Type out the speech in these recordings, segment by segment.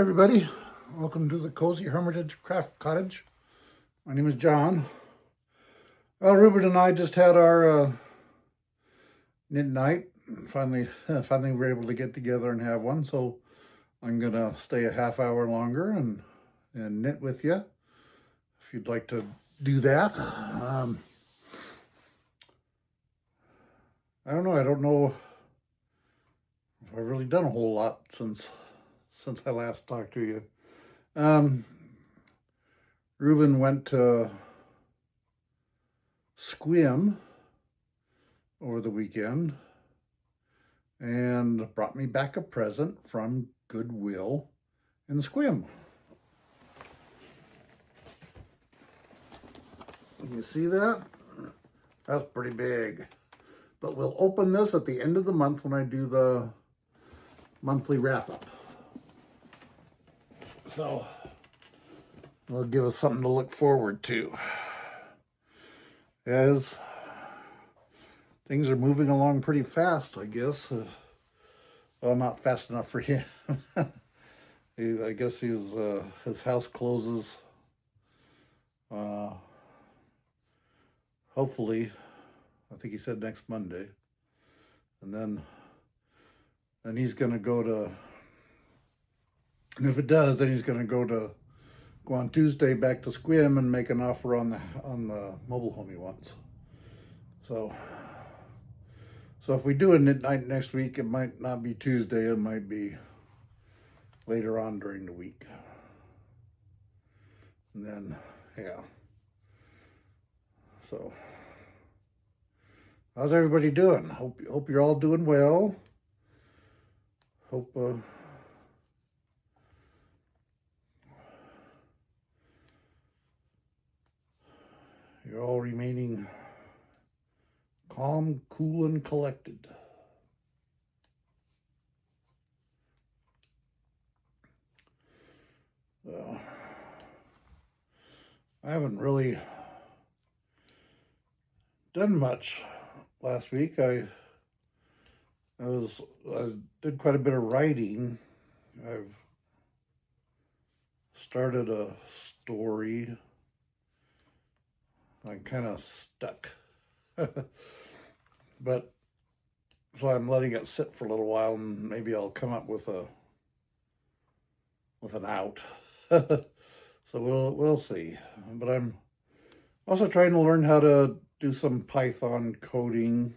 everybody, welcome to the Cozy Hermitage Craft Cottage. My name is John. Well, Ruben and I just had our knit night. Finally we were able to get together and have one, so I'm gonna stay a half hour longer and knit with you if you'd like to do that. I don't know if I've really done a whole lot since I last talked to you. Ruben went to Squim over the weekend and brought me back a present from Goodwill in Squim. Can you see that? That's pretty big. But we'll open this at the end of the month when I do the monthly wrap-up. So it'll give us something to look forward to as things are moving along pretty fast, I guess. Well, not fast enough for him. I guess his house closes hopefully, I think he said next Monday. And then he's going to go to, and if it does, then he's going to go on Tuesday back to Squim and make an offer on the mobile home he wants. So if we do a knit night next week, it might not be Tuesday, it might be later on during the week. And then, yeah. So, how's everybody doing? Hope you're all doing well. Hope you're all remaining calm, cool, and collected. I haven't really done much last week. I did quite a bit of writing. I've started a story. I'm kind of stuck. But so I'm letting it sit for a little while, and maybe I'll come up with an out. So we'll see. But I'm also trying to learn how to do some Python coding.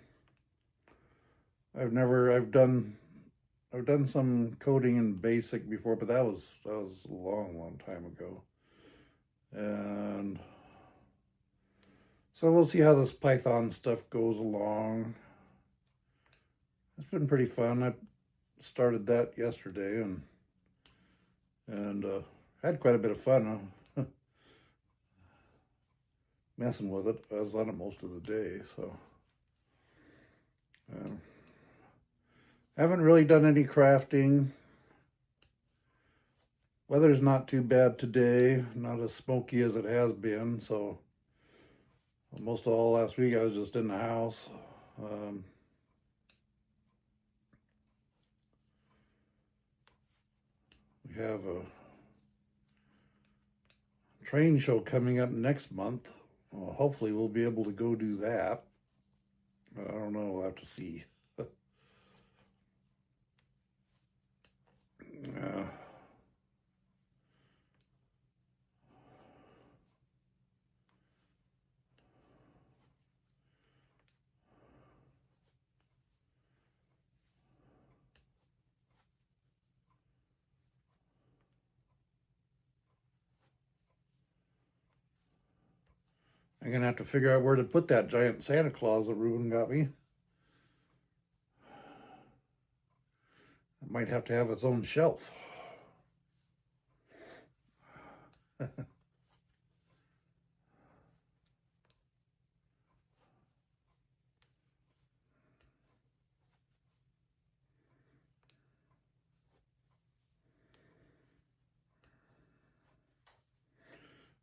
I've done some coding in BASIC before, but that was a long time ago. And so we'll see how this Python stuff goes along. It's been pretty fun. I started that yesterday and had quite a bit of fun messing with it. I was on it most of the day, so haven't really done any crafting. Weather's not too bad today, not as smoky as it has been, so most of all last week I was just in the house. We have a train show coming up next month. Well, hopefully we'll be able to go do that. But I don't know, we'll have to see. I'm going to have to figure out where to put that giant Santa Claus that Ruben got me. It might have to have its own shelf.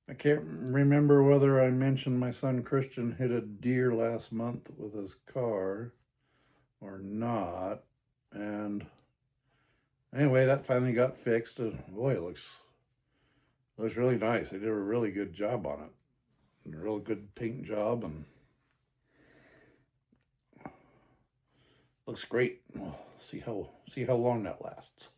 I can't remember whether I mentioned my son Christian hit a deer last month with his car or not. And Anyway, that finally got fixed, and boy, it looks really nice. They did a really good job on it. A real good paint job, and looks great. We'll see how long that lasts.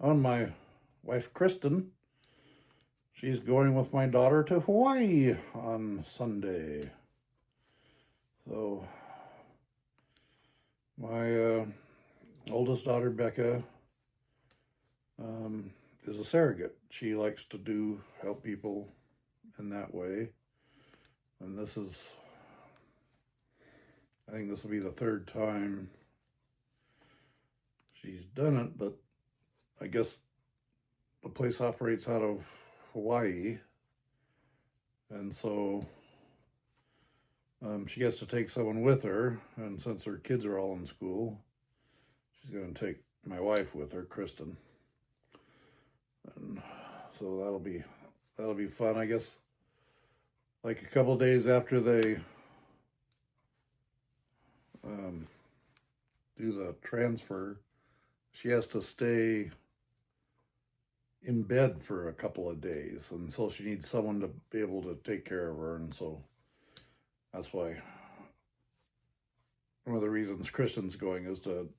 On my wife Kristen, she's going with my daughter to Hawaii on Sunday. So my oldest daughter Becca is a surrogate. She likes to help people in that way, and I think this will be the third time she's done it, but I guess the place operates out of Hawaii, and so she gets to take someone with her, and since her kids are all in school, she's going to take my wife with her, Kristen, and so that'll be fun. I guess like a couple days after they do the transfer, she has to stay in bed for a couple of days, and so she needs someone to be able to take care of her, and so that's why one of the reasons Kristen's going is to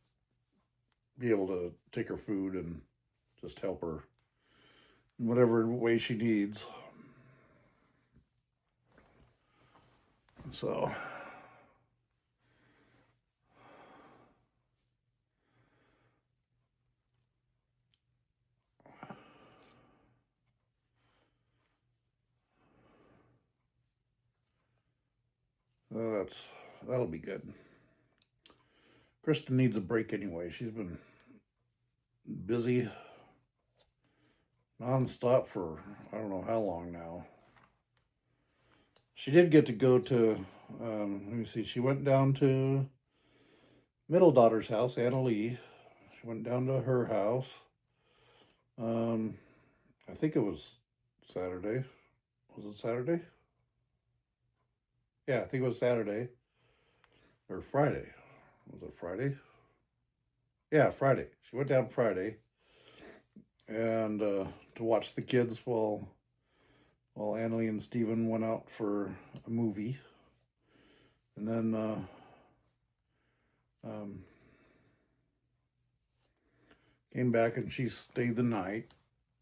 be able to take her food and just help her in whatever way she needs. So that'll be good. Kristen needs a break anyway. She's been busy nonstop for I don't know how long now. She did get to go to, let me see, she went down to middle daughter's house, Anna Lee. She went down to her house. I think it was Saturday. Was it Saturday? Yeah, I think it was Saturday. Or Friday. Was it Friday? Yeah, Friday. She went down Friday. And to watch the kids while Annalie and Steven went out for a movie. And then came back and she stayed the night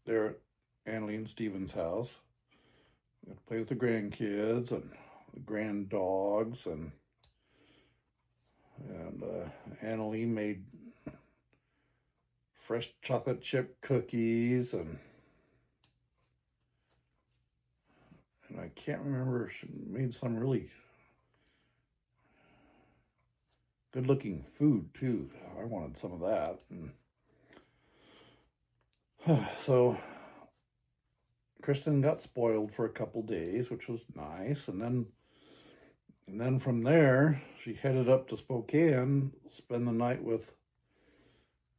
there at Annalie and Steven's house. Got to play with the grandkids and the grand dogs, and Annalie made fresh chocolate chip cookies, and I can't remember, she made some really good looking food too. I wanted some of that. And so Kristen got spoiled for a couple days, which was nice, and then from there she headed up to Spokane, spend the night with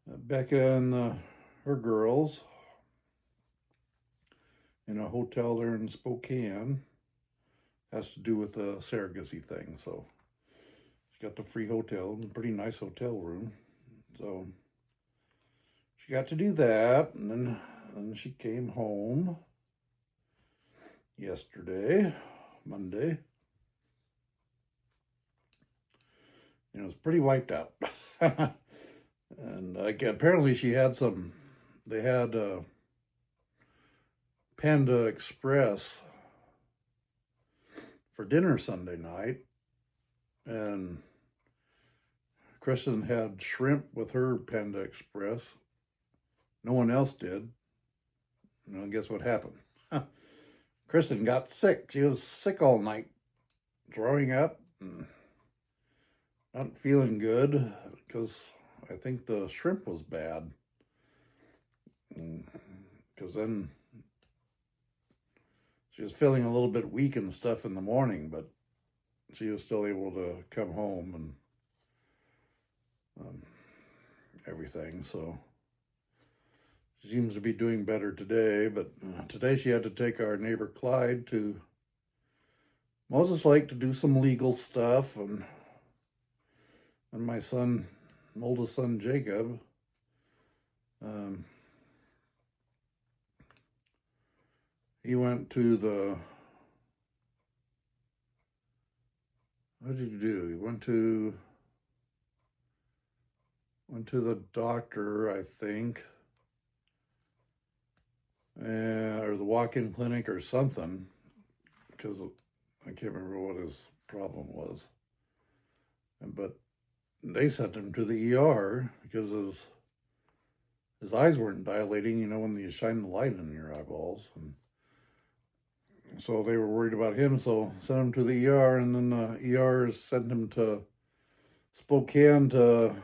Becca and her girls in a hotel there in Spokane. Has to do with the surrogacy thing, so she got the free hotel, a pretty nice hotel room. So she got to do that, and then she came home yesterday, Monday. It was pretty wiped out. And apparently they had Panda Express for dinner Sunday night, and Kristen had shrimp with her Panda Express. No one else did. Guess what happened? Kristen got sick. She was sick all night, throwing up and not feeling good because I think the shrimp was bad. Because then she was feeling a little bit weak and stuff in the morning, but she was still able to come home, and everything, so she seems to be doing better today. But today she had to take our neighbor Clyde to Moses Lake to do some legal stuff, and my son, oldest son Jacob, he went to the, what did he do? He went to the doctor, I think, or the walk-in clinic or something, because I can't remember what his problem was. But they sent him to the ER because his eyes weren't dilating, you know, when you shine the light in your eyeballs. And so they were worried about him, so sent him to the ER, and then the ER sent him to Spokane to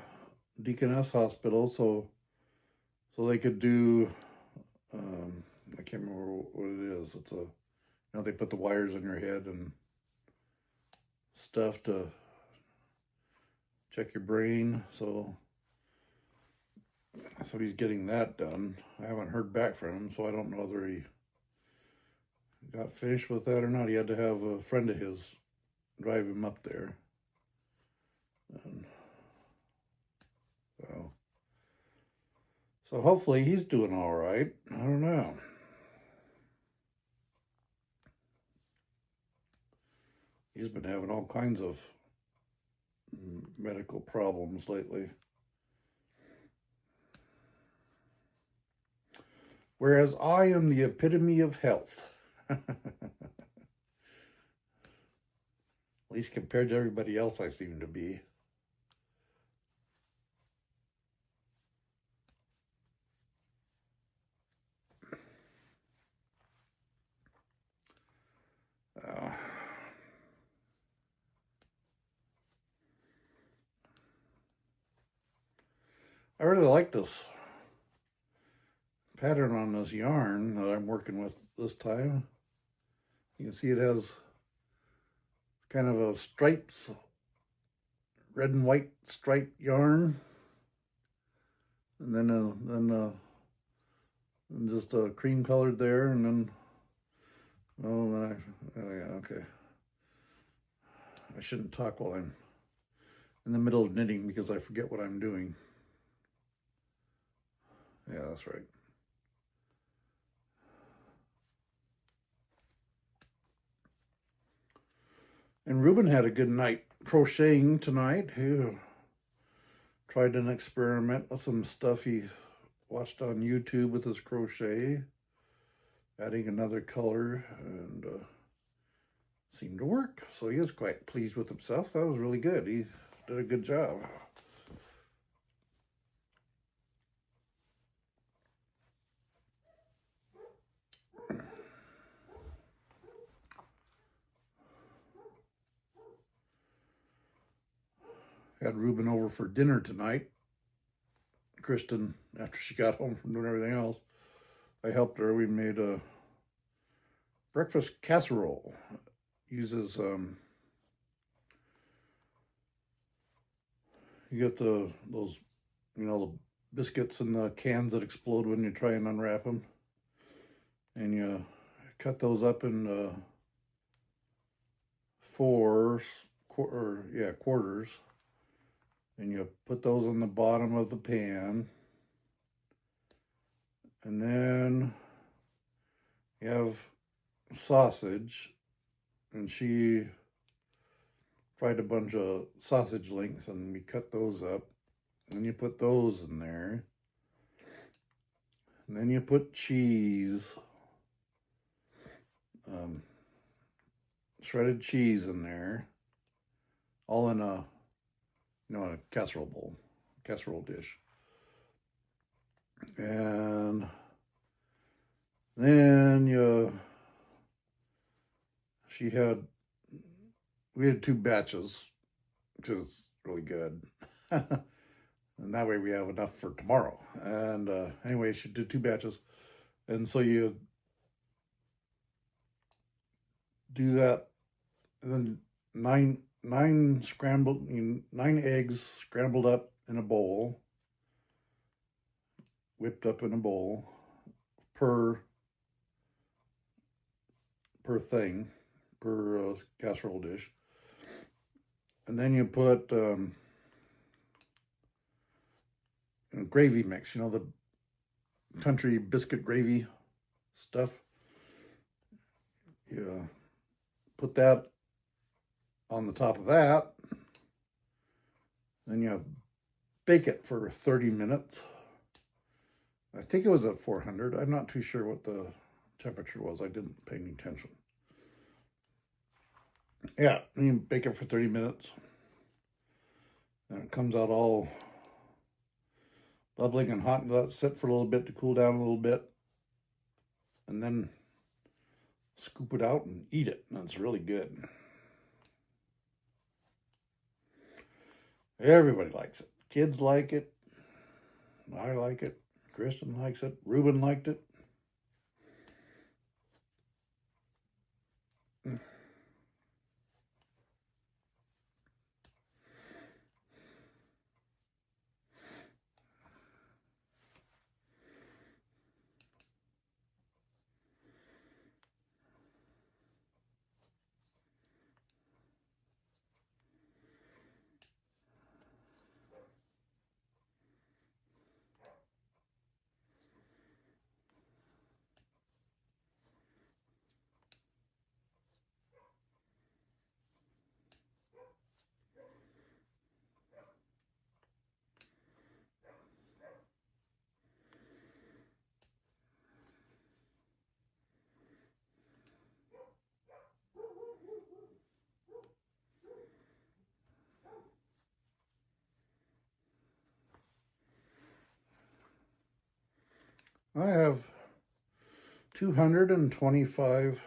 Deaconess Hospital, so they could do, I can't remember what it is. It's they put the wires in your head and stuff to check your brain, so he's getting that done. I haven't heard back from him, so I don't know whether he got finished with that or not. He had to have a friend of his drive him up there. And so hopefully he's doing all right. I don't know. He's been having all kinds of medical problems lately. Whereas I am the epitome of health. At least compared to everybody else I seem to be. I really like this pattern on this yarn that I'm working with this time. You can see it has kind of a stripes, red and white striped yarn, and then just a cream colored there, and then oh yeah, okay. I shouldn't talk while I'm in the middle of knitting because I forget what I'm doing. Yeah, that's right. And Ruben had a good night crocheting tonight. He tried an experiment with some stuff he watched on YouTube with his crochet, adding another color, and seemed to work. So he was quite pleased with himself. That was really good. He did a good job. Had Ruben over for dinner tonight. Kristen, after she got home from doing everything else, I helped her. We made a breakfast casserole. Uses you get those the biscuits in the cans that explode when you try and unwrap them, and you cut those up in quarters, and you put those on the bottom of the pan, and then you have sausage, and she fried a bunch of sausage links, and we cut those up, and you put those in there, and then you put cheese, shredded cheese in there, all in a a casserole dish. And then we had 2 batches, which is really good. And that way we have enough for tomorrow. And anyway, she did 2 batches. And so you do that, and then 9 eggs scrambled up in a bowl, whipped up in a bowl per thing, per casserole dish. And then you put gravy mix, you know, the country biscuit gravy stuff. You put that on the top of that. Then you bake it for 30 minutes. I think it was at 400. I'm not too sure what the temperature was. I didn't pay any attention. Yeah, and you bake it for 30 minutes. And it comes out all bubbling and hot, and let it sit for a little bit to cool down a little bit. And then scoop it out and eat it. And it's really good. Everybody likes it. Kids like it. I like it. Kristen likes it. Ruben liked it. I have 225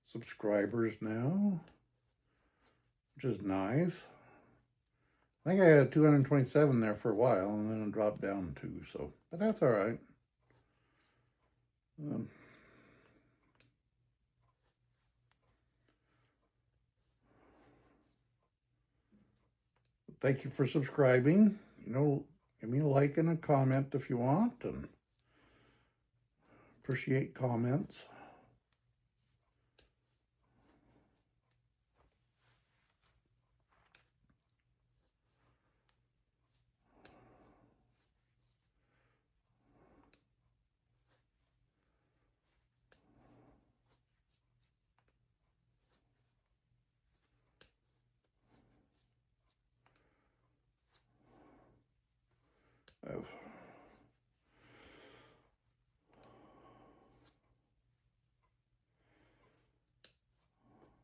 subscribers now, which is nice. I think I had 227 there for a while, and then it dropped down too. So, but that's all right. Thank you for subscribing. You know, give me a like and a comment if you want, and appreciate comments.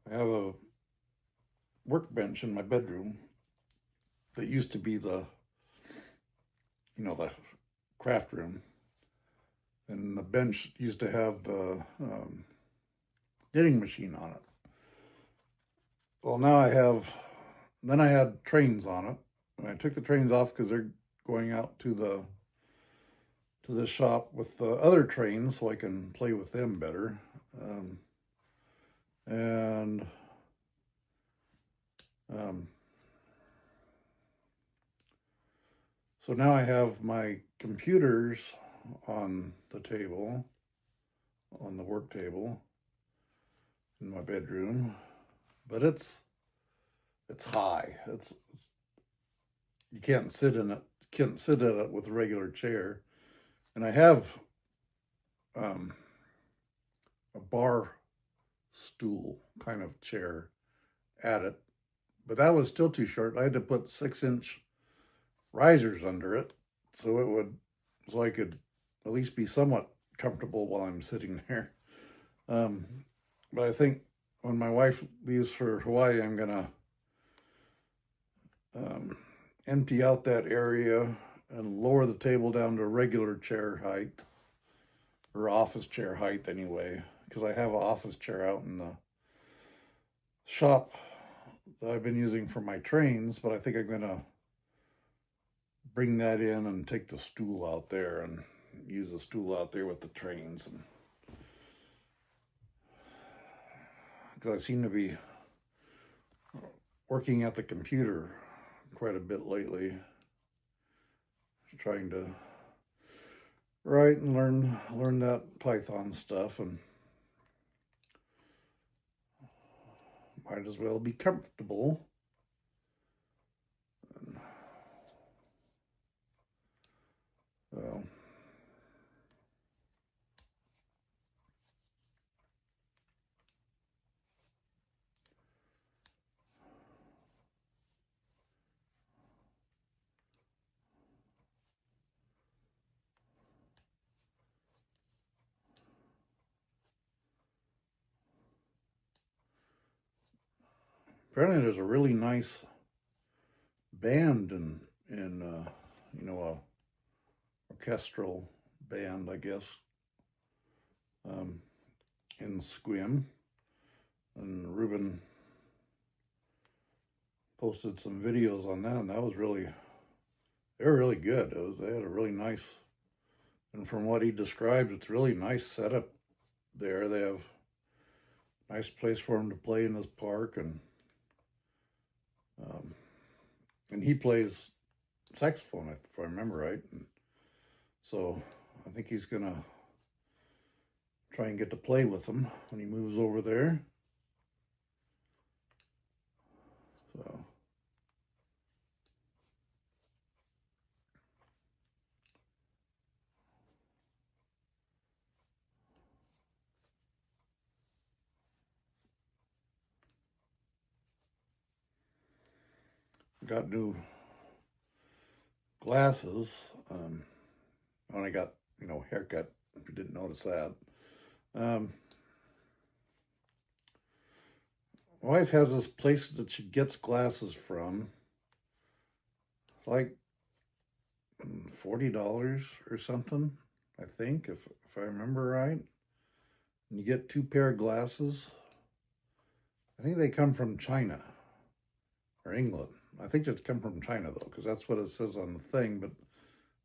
I have a workbench in my bedroom that used to be the, you know, the craft room. And the bench used to have the knitting machine on it. Well, now then I had trains on it. And I took the trains off because they're going out to the shop with the other trains so I can play with them better. So now I have my computers on the table, on the work table in my bedroom, but it's high. It's you can't sit in it. Can't sit at it with a regular chair, and I have a bar stool kind of chair at it, but that was still too short. I had to put 6-inch risers under it so I could at least be somewhat comfortable while I'm sitting there. But I think when my wife leaves for Hawaii, I'm gonna empty out that area and lower the table down to regular chair height, or office chair height anyway, because I have an office chair out in the shop that I've been using for my trains, but I think I'm gonna bring that in and take the stool out there and use the stool out there with the trains, and because I seem to be working at the computer quite a bit lately, trying to write and learn that Python stuff, and might as well be comfortable. So apparently there's a really nice band in you know, a orchestral band, I guess, in Squim, and Ruben posted some videos on that, and that was really, they were really good. They had a really nice, and from what he described, it's really nice setup there. They have a nice place for him to play in this park, and he plays saxophone, if I remember right. And so I think he's gonna try and get to play with them when he moves over there. So got new glasses when I got, you know, haircut, if you didn't notice that. My wife has this place that she gets glasses from. It's like $40 or something, I think, if I remember right. And you get 2 pair of glasses. I think they come from China or England. I think they come from China, though, because that's what it says on the thing. But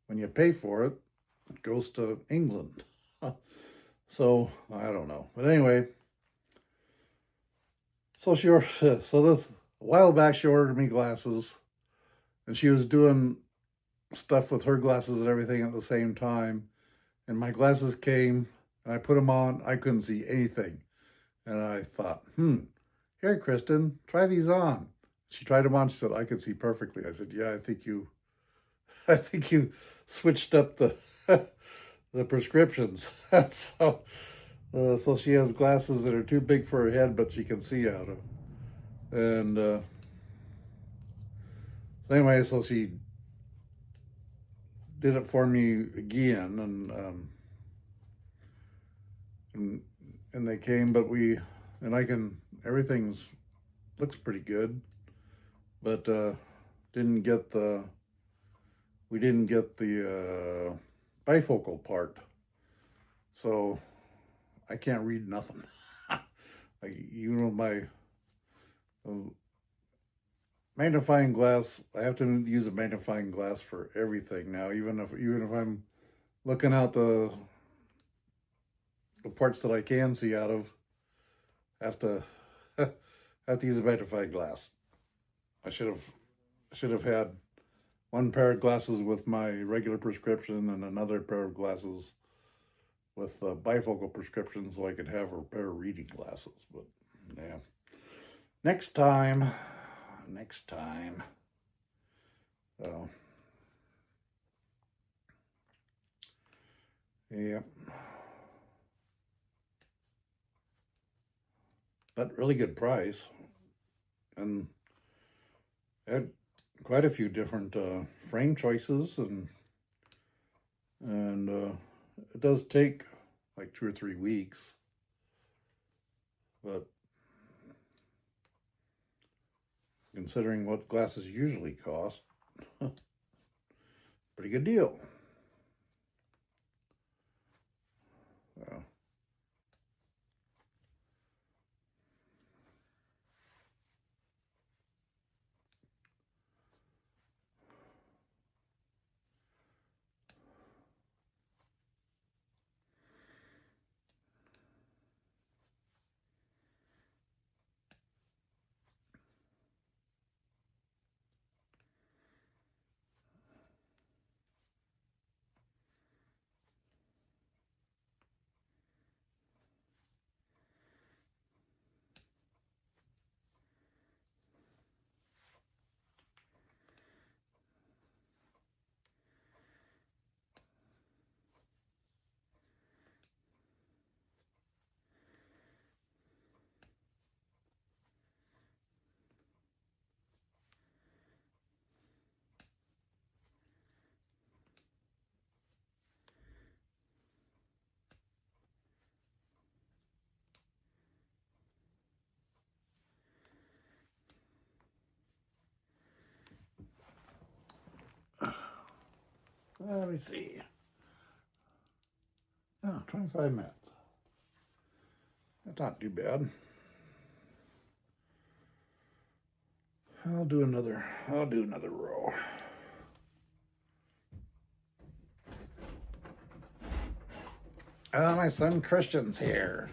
when you pay for it, it goes to England. So I don't know. But anyway, so this a while back she ordered me glasses, and she was doing stuff with her glasses and everything at the same time. And my glasses came, and I put them on. I couldn't see anything, and I thought, here, Kristen, try these on. She tried them on. She said, I could see perfectly. I said, yeah, I think you switched up the the prescriptions. So she has glasses that are too big for her head, but she can see out of. And so anyway, so she did it for me again, and they came, but everything's looks pretty good, but we didn't get the bifocal part, so I can't read nothing. My magnifying glass, I have to use a magnifying glass for everything now, even if I'm looking out the parts that I can see out of. I have to use a magnifying glass. I should have had 1 pair of glasses with my regular prescription and another pair of glasses with bifocal prescription, so I could have a pair of reading glasses. But yeah, next time. So yeah, but really good price, and had quite a few different frame choices, and it does take like 2 or 3 weeks, but considering what glasses usually cost, pretty good deal. So Let me see. Oh, 25 minutes. That's not too bad. I'll do another row. My son Christian's here.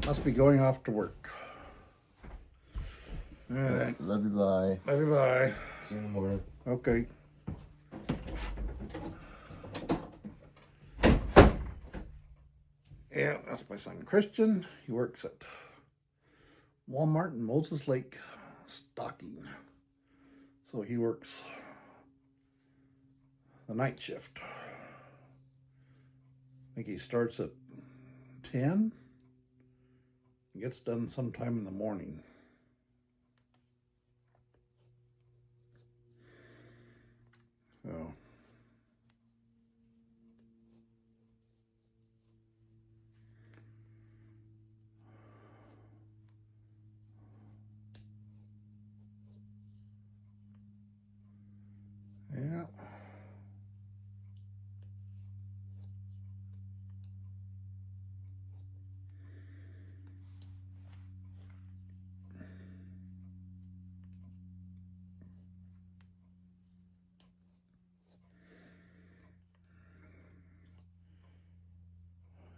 Must be going off to work. All right. Love you, bye. Love you, bye. See you in the morning. Okay. Yeah, that's my son Christian. He works at Walmart in Moses Lake, stocking. So he works the night shift. I think he starts at 10 and gets done sometime in the morning. So yeah.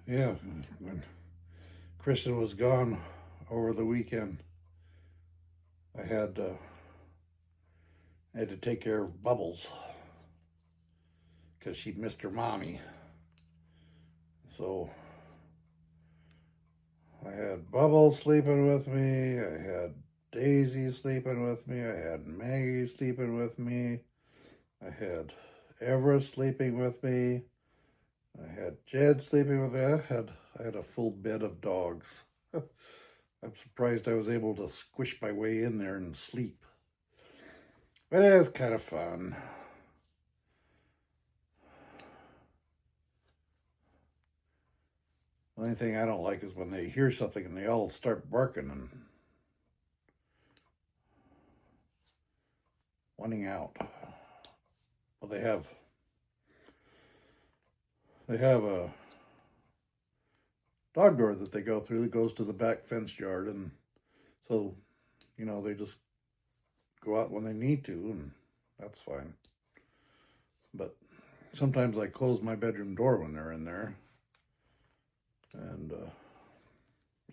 Yeah, when Kristen was gone over the weekend, I had to take care of Bubbles because she missed her mommy. So I had Bubbles sleeping with me, I had Daisy sleeping with me, I had Maggie sleeping with me, I had Everest sleeping with me, I had Jed sleeping with me. I had a full bed of dogs. I'm surprised I was able to squish my way in there and sleep. But it was kind of fun. The only thing I don't like is when they hear something and they all start barking and wanting out. Well, they have a dog door that they go through that goes to the back fenced yard, and so, you know, they just go out when they need to, and that's fine. But sometimes I close my bedroom door when they're in there, and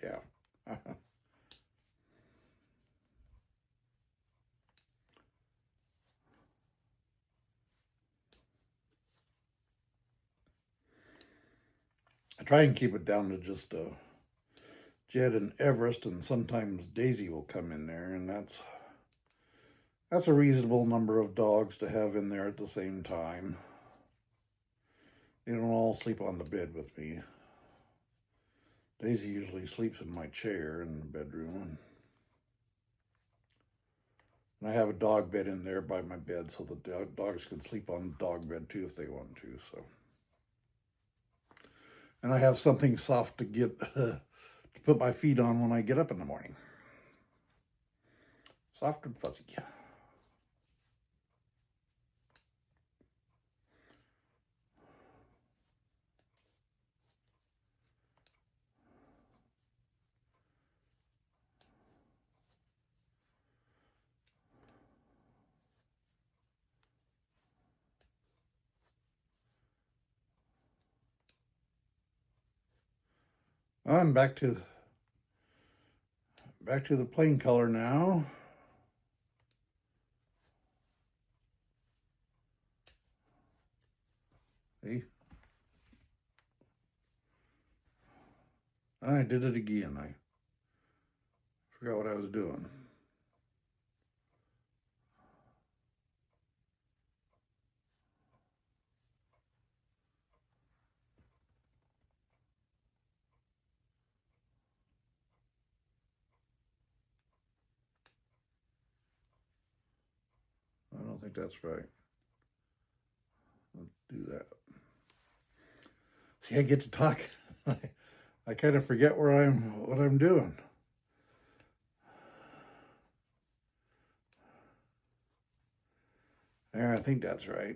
yeah. I try and keep it down to just Jed and Everest, and sometimes Daisy will come in there, and that's a reasonable number of dogs to have in there at the same time. They don't all sleep on the bed with me. Daisy usually sleeps in my chair in the bedroom, and I have a dog bed in there by my bed so the dogs can sleep on the dog bed too if they want to. So, and I have something soft to get to put my feet on when I get up in the morning. Soft and fuzzy. I'm back to the plain color now. See? I did it again. I forgot what I was doing. I don't think that's right. Let's do that. See, I get to talk. I kind of forget what I'm doing. There, I think that's right.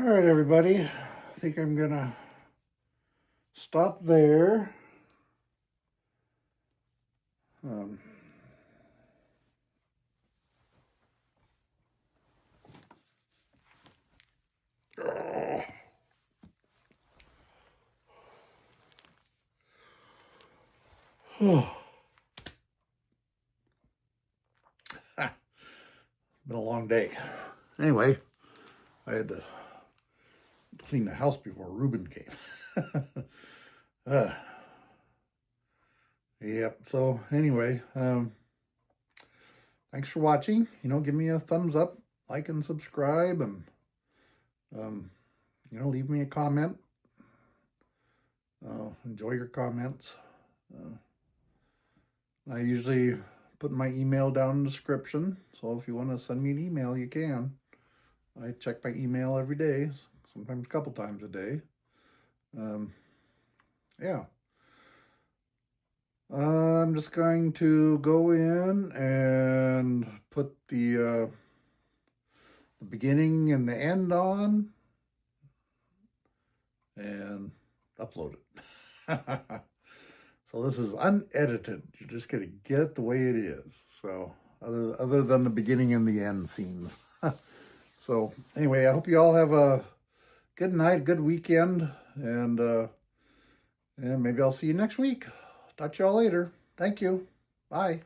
All right, everybody. I think I'm gonna stop there. Been a long day. Anyway, I had to clean the house before Ruben came. Yep. So anyway, thanks for watching. Give me a thumbs up, like and subscribe, and leave me a comment. Enjoy your comments. I usually put my email down in the description, so if you want to send me an email, you can. I check my email every day, sometimes a couple times a day. Yeah. I'm just going to go in and put the beginning and the end on and upload it. So this is unedited. You're just going to get it the way it is. So other than the beginning and the end scenes. So anyway, I hope you all have a good night, good weekend, and maybe I'll see you next week. Talk to y'all later. Thank you. Bye.